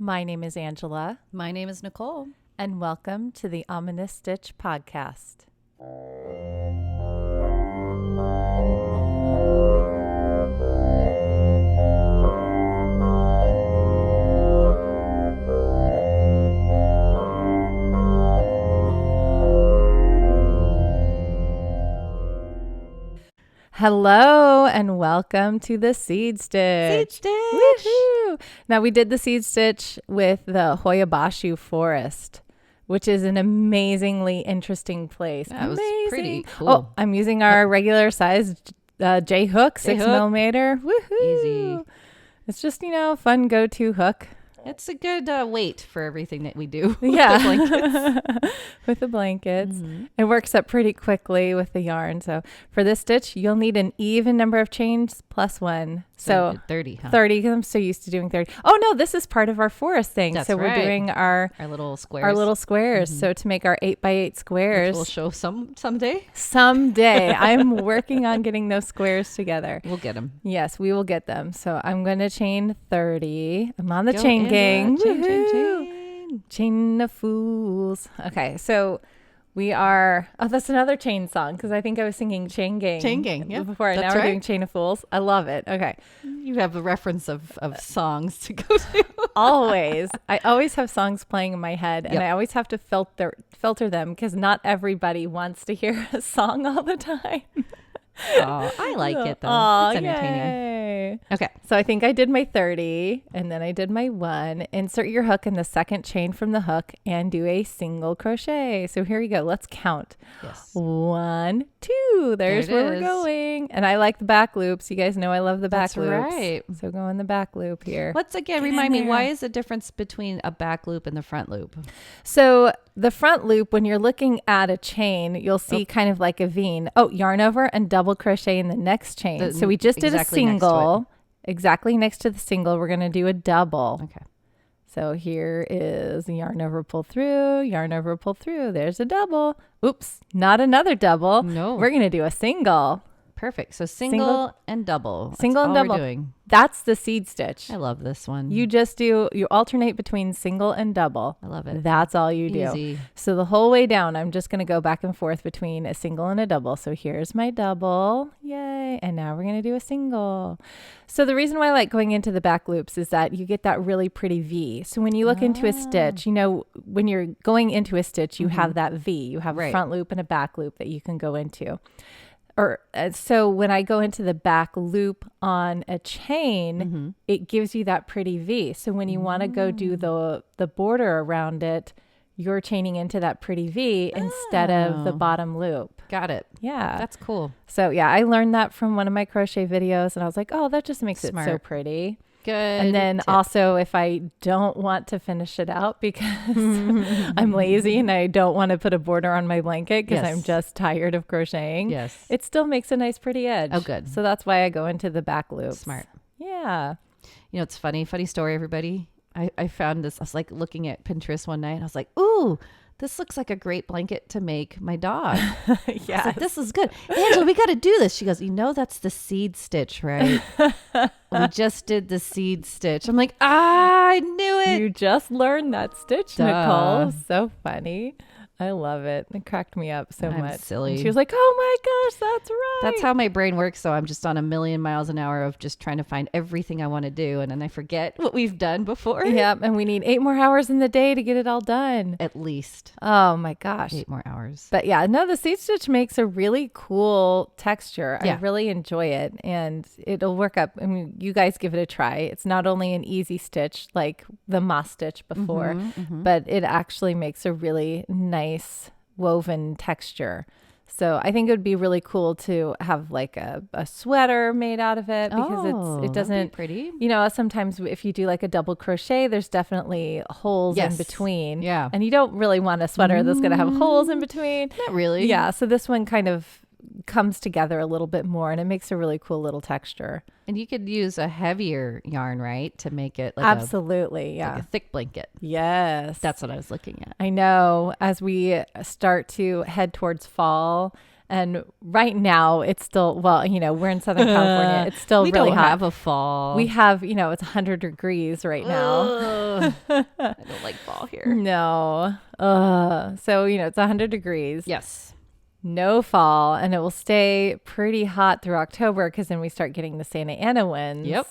My name is Angela, My name is Nicole. and welcome to the Ominous Stitch podcast. Hello and welcome to the Seed Stitch. Seed Stitch. Woohoo! Now we did the Seed Stitch with the Hoia Baciu Forest, which is an amazingly interesting place. That was pretty cool. Oh, I'm using our regular size J hook, 6mm. Woohoo! Easy. It's just, fun go-to hook. It's a good weight for everything that we do. Yeah. With the blankets. With the blankets. Mhm. It works up pretty quickly with the yarn. So for this stitch, you'll need an even number of chains plus one. So 30, huh? 30, because I'm so used to doing 30. Oh, no, this is part of our forest thing. That's so we're right. doing our little squares. Our little squares. Mhm. So to make our 8x8 squares. Which we'll show someday. Someday. I'm working on getting those squares together. We'll get them. Yes, we will get them. So I'm going to chain 30. I'm on the Go, chain Angela. gang. Chain. Chain of fools. Okay, so we are. Oh, that's another chain song because I think I was singing Chain Gang. Chain Gang, yeah. Before. Now That's we're right. doing Chain of Fools. I love it. Okay. You have a reference of songs to go to. Always. I always have songs playing in my head and Yep. I always have to filter them because not everybody wants to hear a song all the time. Oh, I like it though. Aw, It's entertaining. yay. Okay. So I think I did my 30 and then I did my 1. Insert your hook in the second chain from the hook and do a single crochet. So here we go. Let's count. Yes. 1, 2. There's There it where we're is. going. And I like the back loops. You guys know I love the back That's loops. right. So go in the back loop here. Let's again Get in remind me, there. why is the difference between a back loop and the front loop? So the front loop, when you're looking at a chain, you'll see kind of like a V. Oh, yarn over and double crochet in the next chain. So we just did exactly a next to it. single. Exactly next to the single, we're going to do a double. Okay. So here is yarn over, pull through, yarn over, pull through. There's a double. Oops, not another double. No. We're going to do a single. Perfect. So single and double. That's Single and all double. We're doing. That's the seed stitch. I love this one. You alternate between single and double. I love it. That's all you do. Easy. So the whole way down, I'm just going to go back and forth between a single and a double. So here's my double. Yay. And now we're going to do a single. So the reason why I like going into the back loops is that you get that really pretty V. So when you look into a stitch, when you're going into a stitch, you have that V. You have a Right. front loop and a back loop that you can go into. So when I go into the back loop on a chain, it gives you that pretty V. So when you want to go do the border around it, you're chaining into that pretty V instead of the bottom loop. Got it. Yeah. That's cool. So yeah, I learned that from one of my crochet videos and I was like, oh, that just makes it so Smart. pretty. Good. And then tip. also if I don't want to finish it out because I'm lazy and I don't want to put a border on my blanket because Yes. I'm just tired of crocheting, Yes. it still makes a nice pretty edge. Oh, good. So that's why I go into the back loops. Smart. Yeah. It's funny story, everybody. I found this. I was like looking at Pinterest one night and I was like, ooh, this looks like a great blanket to make my dog. I was Yeah. like, this is good. Angela, we got to do this. She goes, that's the seed stitch, right? We just did the seed stitch. I'm like, I knew it. You just learned that stitch, Duh. Nicole. So funny. I love it. It cracked me up so I'm much. silly. And she was like, oh my gosh, that's right. That's how my brain works. So I'm just on 1,000,000 miles an hour of just trying to find everything I want to do. And then I forget what we've done before. Yep. And we need 8 more hours in the day to get it all done. At least Oh my gosh. 8 more hours. But yeah, no, the seed stitch makes a really cool texture. I Yeah. really enjoy it and it'll work up. I mean, you guys give it a try. It's not only an easy stitch like the moss stitch before, but it actually makes a really nice woven texture. So I think it would be really cool to have like a sweater made out of it because it that'd be doesn't, pretty. sometimes if you do like a double crochet, there's definitely holes in Yes. between. Yeah. And you don't really want a sweater that's going to have holes in between. Not really. Yeah. So this one kind of comes together a little bit more and it makes a really cool little texture. And you could use a heavier yarn, right? To make it like Absolutely. like Yeah. a thick blanket. Yes. That's what I was looking at. I know as we start to head towards fall And right now it's still, well, we're in Southern California. It's still we really don't hot. have a fall. We have, it's 100 degrees right now. I don't like fall here. No. So, it's 100 degrees. Yes. No fall. And it will stay pretty hot through October because then we start getting the Santa Ana winds. Yep.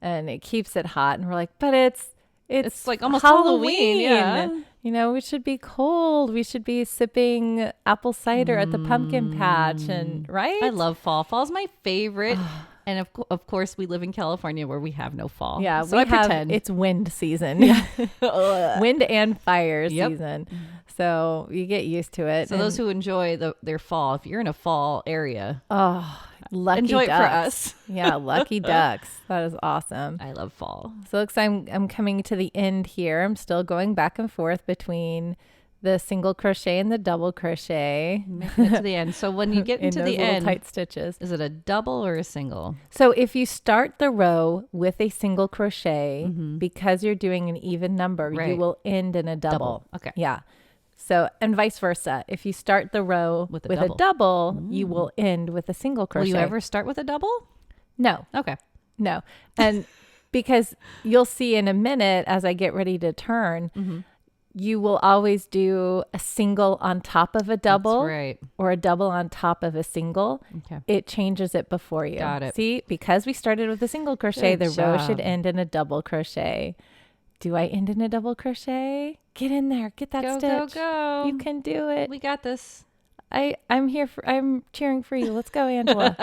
And it keeps it hot. And we're like, but it's like almost Halloween. Yeah. We should be cold. We should be sipping apple cider at the pumpkin patch. And right? I love fall. Fall's my favorite. And of course, we live in California where we have no fall. Yeah, so I pretend it's wind season. Wind and fire season. So you get used to it. So those who enjoy their fall, if you're in a fall area, lucky enjoy ducks. It for us. Yeah, lucky ducks. That is awesome. I love fall. So looks like I'm coming to the end here. I'm still going back and forth between the single crochet and the double crochet. Making it to the end. So when you get into the end, tight stitches. Is it a double or a single? So if you start the row with a single crochet, because you're doing an even number, you will end in a double. Okay. Yeah. So, and vice versa. If you start the row with a double, you will end with a single crochet. Will you ever start with a double? No. Okay. No. And because you'll see in a minute as I get ready to turn, you will always do a single on top of a double. That's right. Or a double on top of a single. Okay. It changes it before you. Got it. See, because we started with a single crochet, Good the row job. should end in a double crochet. Do I end in a double crochet? Get in there. Get that stitch. Go. You can do it. We got this. I'm cheering for you. Let's go, Angela.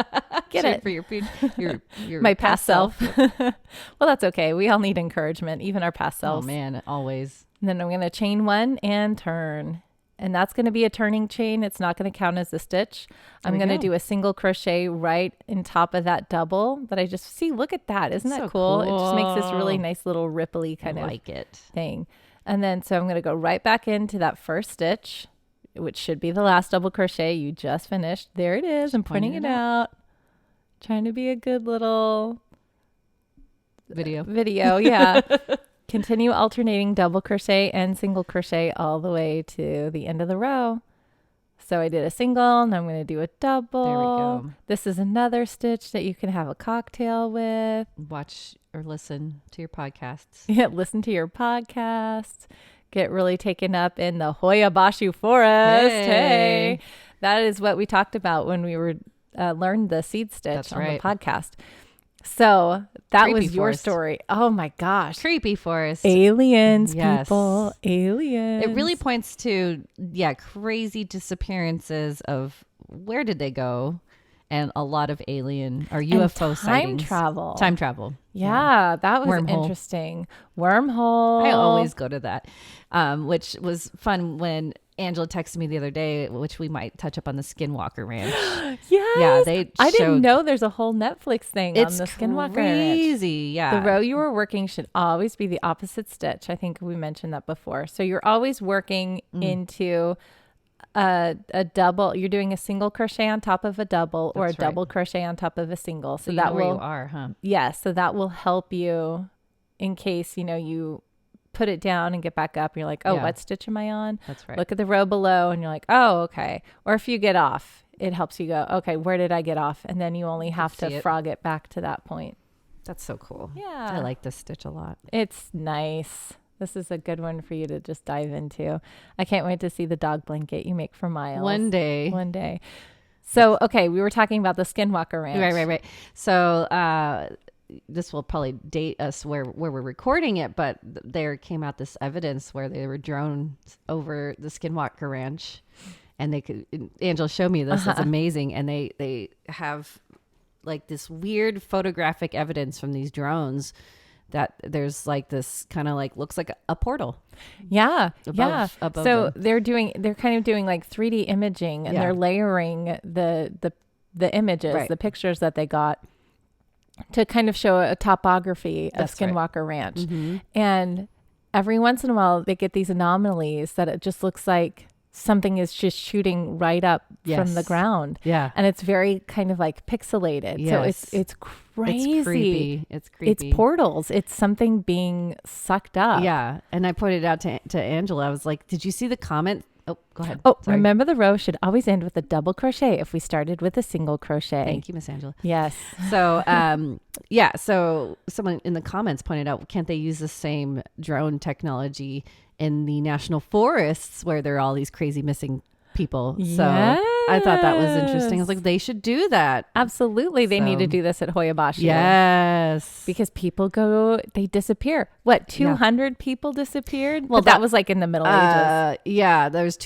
Get Cheering it. for your My past self. Well, that's okay. We all need encouragement, even our past selves. Oh man, always. And then I'm going to chain one and turn. And that's going to be a turning chain. It's not going to count as a stitch. I'm going to do a single crochet right in top of that double that I just see. Look at that. Isn't that So cool? It cool. just makes this really nice little ripply kind I of like it. thing. And then so I'm going to go right back into that first stitch, which should be the last double crochet you just finished. There it is. I'm pointing it out. Trying to be a good little video. Yeah. Continue alternating double crochet and single crochet all the way to the end of the row. So I did a single and I'm going to do a double. There we go. This is another stitch that you can have a cocktail with. Watch or listen to your podcasts. Yeah, listen to your podcasts. Get really taken up in the Hoia Baciu Forest. Hey. That is what we talked about when we were learned the seed stitch on the podcast. So that Creepy was your forest. story. Oh my gosh. Creepy forest. Aliens, Yes. people. Aliens. It really points to, crazy disappearances of where did they go? And a lot of alien or UFO sightings. Time travel. Yeah, that was Wormhole. interesting. Wormhole. I always go to that, which was fun when Angela texted me the other day, which we might touch up on the Skinwalker Ranch. Yes. Yeah, I didn't know there's a whole Netflix thing on the Skinwalker Ranch. Crazy, yeah. The row you were working should always be the opposite stitch. I think we mentioned that before. So you're always working into a double. You're doing a single crochet on top of a double or a double crochet on top of a single. So you that know will, where you are, huh? Yes. So that will help you in case, you put it down and get back up. And you're like, what stitch am I on? That's right. Look at the row below and you're like, oh, okay. Or if you get off, it helps you go, okay, where did I get off? And then you only have to frog it back to that point. That's so cool. Yeah. I like this stitch a lot. It's nice. This is a good one for you to just dive into. I can't wait to see the dog blanket you make for Miles. One day. So, okay, we were talking about the Skinwalker Ranch. Right. So, this will probably date us where we're recording it, but there came out this evidence where they were drones over the Skinwalker Ranch, and they could. Angela showed me this. It's amazing, and they have like this weird photographic evidence from these drones that there's like this kind of like looks like a portal. Yeah. Above So them. they're kind of doing like 3D imaging and they're layering the images, the pictures that they got to kind of show a topography of Skinwalker Ranch. And every once in a while they get these anomalies that it just looks like something is just shooting right up from the ground. Yeah. And it's very kind of like pixelated. Yes. So it's crazy. It's creepy. It's portals. It's something being sucked up. Yeah. And I pointed out to Angela, I was like, did you see the comment Oh, go ahead. Oh, Sorry. remember the row should always end with a double crochet if we started with a single crochet. Thank you, Miss Angela. Yes. So, so someone in the comments pointed out, can't they use the same drone technology in the national forests where there are all these crazy missing people? So I thought that was interesting. I was like, they should do that. Absolutely. They need to do this at Hoia Baciu. Yes. Because people they disappear. What, 200 people disappeared? Well, but that was like in the Middle Ages. Yeah, there's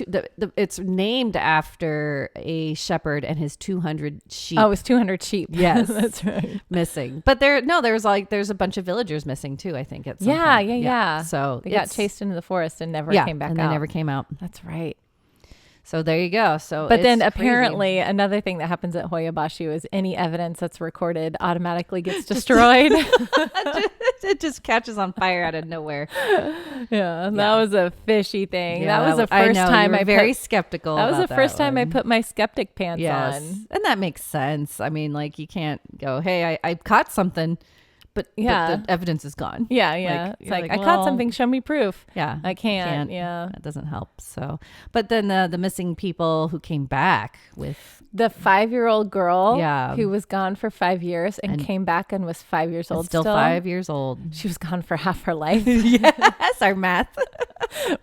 it's named after a shepherd and his 200 sheep. Oh, it was 200 sheep. Yes. That's right. Missing. But there's a bunch of villagers missing too, I think. At some point. Yeah. So they got chased into the forest and never came back out. They never came out. That's right. So there you go. So, but then apparently another thing that happens at Hoia Baciu is any evidence that's recorded automatically gets destroyed. It just catches on fire out of nowhere. Yeah, that was a fishy thing. Yeah, that was the first time I very skeptical. That was the first time I put my skeptic pants on. And that makes sense. I mean, like you can't go, hey, I caught something. But the evidence is gone. Yeah. It's like I caught something. Show me proof. Yeah. I can't. Yeah. That doesn't help. So, but then the missing people who came back with the 5-year-old girl who was gone for 5 years and came back and was 5 years old. Still 5 years old. She was gone for half her life. Yes. Our math.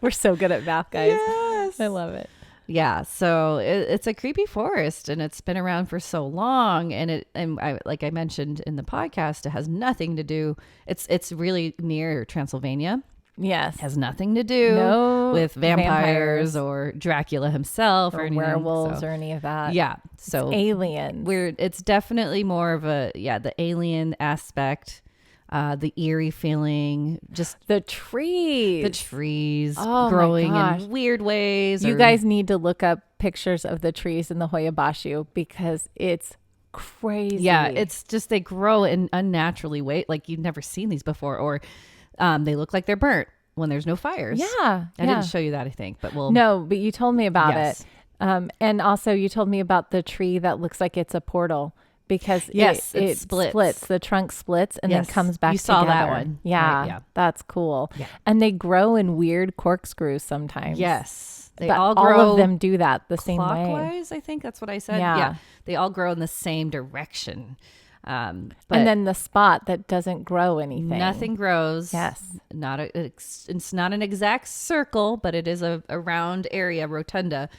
We're so good at math, guys. Yes. I love it. Yeah, so it's a creepy forest, and it's been around for so long, and like I mentioned in the podcast, it has nothing to do. It's really near Transylvania. Yes, it has nothing to do with vampires or Dracula himself or anything, werewolves or any of that. Yeah, so it's aliens. It's definitely more of the alien aspect. The eerie feeling, just the trees growing in weird ways. You guys need to look up pictures of the trees in the Hoia Baciu because it's crazy. Yeah, it's just they grow in unnaturally way, like you've never seen these before, or they look like they're burnt when there's no fires. Yeah, I didn't show you that, I think, but but you told me about it, and also you told me about the tree that looks like it's a portal. Because it splits. The trunk splits and then comes back together. You saw that one. Yeah, right, that's cool. Yeah. And they grow in weird corkscrews sometimes. Yes. They all grow. All of them do that the same way. Clockwise, I think that's what I said. Yeah. They all grow in the same direction. And then the spot that doesn't grow anything. Nothing grows. Yes. It's not an exact circle, but it is a round area, rotunda,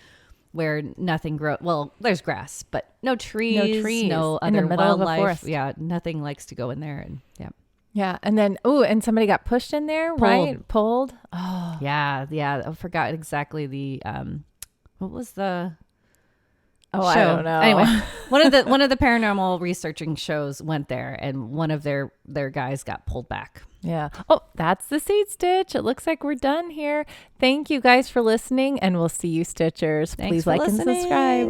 where nothing grows. Well, there's grass, but no trees, no other in the middle wildlife. Of a forest. Yeah, nothing likes to go in there. And yeah. And then and somebody got pushed in there, right? Pulled. Oh, yeah. I forgot exactly the what was the show? I don't know. Anyway, one of the paranormal researching shows went there, and one of their guys got pulled back. Yeah. Oh, that's the seed stitch. It looks like we're done here. Thank you guys for listening, and we'll see you Stitchers. Please like and subscribe.